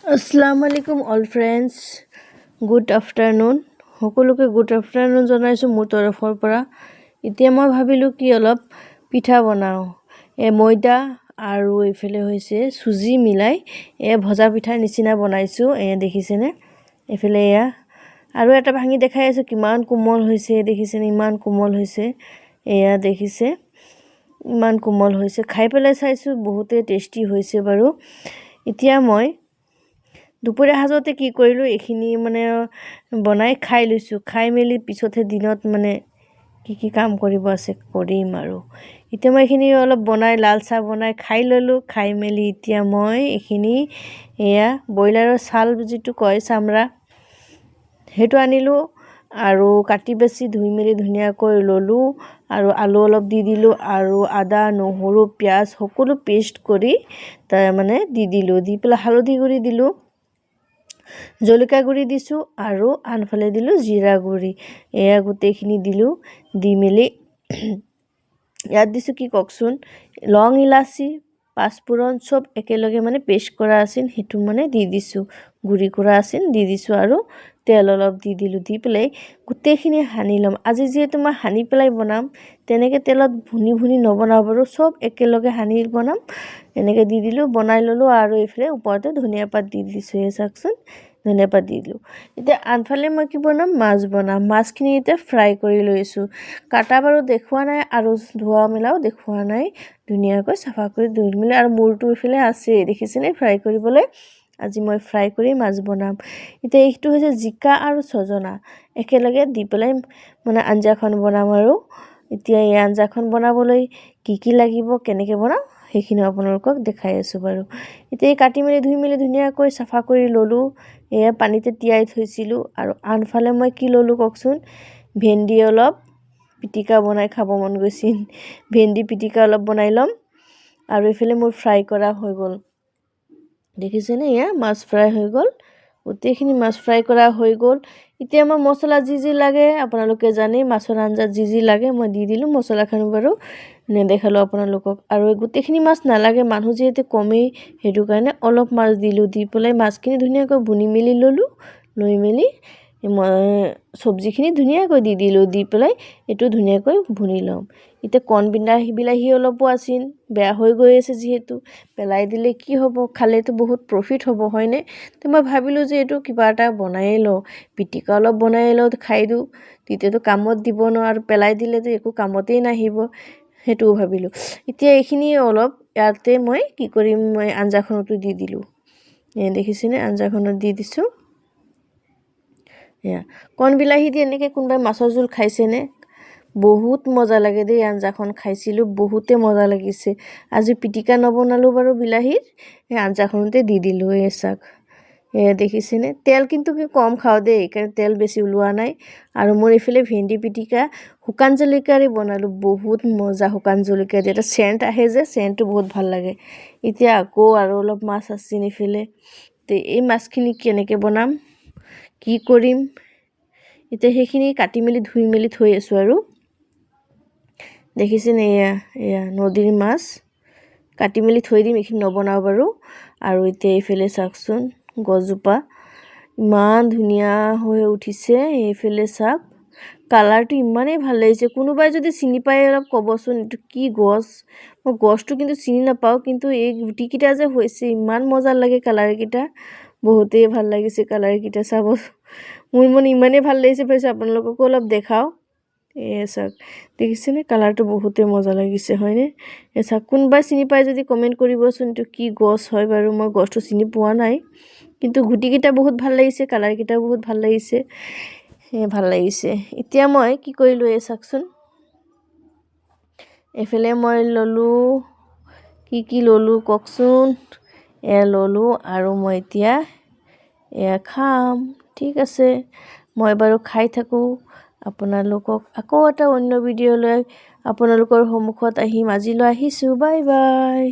আসসালামু আলাইকুম all friends, good afternoon. সকলোকে গুড আফটাৰনুন জনাইছোঁ মোৰ তৰফৰ পৰা। এতিয়া মই ভাবিলোঁ কি অলপ পিঠা বনাওঁ। ময়দা আৰু এইফালে হৈছে চুজি মিলাই ভজা পিঠাৰ নিচিনা বনাইছোঁ। দেখিছেনে? এইফালে আৰু এটা ভাঙি দেখাই আছোঁ কিমান কোমল হৈছে। দেখিছেনে? ইমান কোমল হৈছে। দেখিছে ইমান কোমল হৈছে। খাই পেলাই চাইছোঁ বহুতেই টেষ্টি হৈছে বাৰু। এতিয়া মই দুপৰীয়া সাজতে কি কৰিলোঁ, এইখিনি বনাই খাই লৈছোঁ। খাই মেলি পিছতহে দিনত কি কাম কৰিব আছে কৰিম আৰু। এতিয়া মই এইখিনি অলপ বনাই লাল চাহ বনাই খাই ল'লোঁ। খাই মেলি এতিয়া মই এইখিনি ব্ৰইলাৰৰ ছাল যিটো কয় চামৰা, সেইটো আনিলোঁ আৰু কাটি বাছি ধুই মেলি ধুনীয়াকৈ ল'লোঁ আৰু আলু অলপ দি দিলোঁ আৰু আদা নহৰু পিঁয়াজ সকলো পেষ্ট কৰি দি দিলোঁ। দি পেলাই হালধি গুড়ি দিলোঁ, জলকীয়া গুড়ি দিছোঁ আৰু আনফালে দিলোঁ জিৰা গুড়ি। গোটেইখিনি দিলোঁ। দি মেলি ইয়াত দিছোঁ কি কওকচোন, লং ইলাচি পাঁচফোৰণ চব একেলগে পেষ্ট কৰা আছিল, সেইটো দি দিছোঁ। গুড়ি কৰা আছিল দি দিছোঁ আৰু তেল অলপ দি দিলোঁ। দি পেলাই গোটেইখিনি সানি ল'ম। আজি যিহেতু মই সানি পেলাই বনাম, তেনেকৈ তেলত ভুনি নবনাওঁ বাৰু, চব একেলগে সানি বনাম। এনেকৈ দি দিলোঁ, বনাই ল'লোঁ আৰু এইফালে ওপৰতে ধনিয়া পাত দি দিছোঁ। চাওকচোন, ধনিয়া পাত দি দিলোঁ। এতিয়া আনফালে মই কি বনাম, মাছ বনাম। মাছখিনি এতিয়া ফ্ৰাই কৰি লৈছোঁ। কাটা বাৰু দেখুওৱা নাই আৰু ধোৱা মেলাও দেখুওৱা নাই। ধুনীয়াকৈ চাফা কৰি ধুই মেলি আৰু মূৰটো এইফালে আছেই, দেখিছেনে ফ্ৰাই কৰিবলৈ। আজি মই ফ্ৰাই কৰি মাছ বনাম। এতিয়া এইটো হৈছে জিকা আৰু ছজনা একেলগে দি পেলাই আঞ্জাখন বনাম আৰু। এতিয়া এই আঞ্জাখন বনাবলৈ কি লাগিব, কেনেকৈ বনাম সেইখিনি আপোনালোকক দেখাই আছোঁ বাৰু। এতিয়া কাটি মেলি ধুই মেলি ধুনীয়াকৈ চাফা কৰি ল'লোঁ। পানীতে তিয়াই থৈছিলোঁ। আৰু আনফালে মই কি ল'লোঁ কওকচোন, ভেন্দি অলপ পিটিকা বনাই খাব মন গৈছিল। ভেন্দি পিটিকা অলপ বনাই ল'ম। আৰু এইফালে মোৰ ফ্ৰাই কৰা হৈ গ'ল, দেখিছেনে? মাছ ফ্ৰাই হৈ গ'ল। গোটেইখিনি মাছ ফ্ৰাই কৰা হৈ গ'ল। এতিয়া মই মছলা যি লাগে আপোনালোকে জানেই, মাছৰ আঞ্জাত যি লাগে মই দি দিলোঁ। মছলাখিনি বাৰু নেদেখালোঁ আপোনালোকক। আৰু গোটেইখিনি মাছ নালাগে, মানুহ যিহেতু কমেই, সেইটো কাৰণে অলপ মাছ দিলোঁ। দি পেলাই মাছখিনি ধুনীয়াকৈ ভুনি মেলি ল'লোঁ। লৈ মেলি মই চব্জিখিনি ধুনীয়াকৈ দি দিলোঁ। দি পেলাই এইটো ধুনীয়াকৈ ভুনি ল'ম। এতিয়া কণ বিলাহী অলপো আছিল, বেয়া হৈ গৈ আছে যিহেতু, পেলাই দিলে কি হ'ব, খালেতো বহুত প্ৰফিট হ'ব, হয়নে? তো মই ভাবিলোঁ যে এইটো কিবা এটা বনায়েই লওঁ, পিটিকা অলপ বনাই লওঁ, খাই দিওঁ। তেতিয়াতো কামত দিব নোৱাৰোঁ, পেলাই দিলেতো একো কামতেই নাহিব, সেইটোও ভাবিলোঁ। এতিয়া এইখিনি অলপ ইয়াতে মই কি কৰিম, মই আঞ্জাখনতো দি দিলোঁ। দেখিছেনে? আঞ্জাখনত দি দিছোঁ। কণ বিলাহী দি এনেকৈ কোনোবাই মাছৰ জোল খাইছেনে? বহুত মজা লাগে দেই। আঞ্জাখন খাইছিলোঁ, বহুতে মজা লাগিছে। আজি পিটিকা নবনালোঁ বাৰু বিলাহীৰ, আঞ্জাখনতে দি দিলোঁ। চাওক, দেখিছেনে? তেল কিন্তু কম খাওঁ দেই, সেইকাৰণে তেল বেছি ওলোৱা নাই। আৰু মোৰ এইফালে ভেন্দি পিটিকা শুকান জলকীয়াৰে বনালোঁ, বহুত মজা। শুকান জলকীয়া দি এটা চেণ্ট আহে যে, চেণ্টটো বহুত ভাল লাগে। এতিয়া আকৌ আৰু অলপ মাছ আছিল এইফালে। তো এই মাছখিনি কেনেকৈ বনাম, কি কৰিম, এতিয়া সেইখিনি কাটি মেলি ধুই মেলি থৈ আছোঁ। আৰু দেখিছেনে? নদীৰ মাছ কাটি মেলি থৈ দিম, এইখিনি নবনাওঁ বাৰু। আৰু এতিয়া এইফালে চাওকচোন, গছজোপা ইমান ধুনীয়া হৈ উঠিছে। এইফালে চাওক, কালাৰটো ইমানেই ভাল লাগিছে। কোনোবাই যদি চিনি পায় অলপ ক'বচোন, এইটো কি গছ। মই গছটো কিন্তু চিনি নাপাওঁ, কিন্তু এই গুটিকেইটা যে হৈছে ইমান মজা লাগে। কালাৰকেইটা বহুতেই ভাল লাগিছে। কালাৰকেইটা চাব, মোৰ ইমানেই ভাল লাগিছে, ভাবিছোঁ আপোনালোককো অলপ দেখাওঁ। চাওক, দেখিছেনে? কালাৰটো বহুতেই মজা লাগিছে, হয়নে? চাওক, কোনোবাই চিনি পাই যদি কমেণ্ট কৰিবচোন, এইটো কি গছ হয় বাৰু। মই গছটো চিনি পোৱা নাই, কিন্তু গুটিকেইটা বহুত ভাল লাগিছে, কালাৰকেইটাও বহুত ভাল লাগিছে। ভাল লাগিছে। এতিয়া মই কি কৰিলোঁ, চাওকচোন, এইফালে মই ল'লোঁ, কি ল'লোঁ কওকচোন। ল'লোঁ আৰু মই এতিয়া খাম। ঠিক আছে, মই বাৰু খাই থাকোঁ। আপোনালোকক আকৌ এটা অন্য ভিডিঅ' লৈ আপোনালোকৰ সন্মুখত আহিম। আজিলৈ আহিছোঁ, বাই বাই।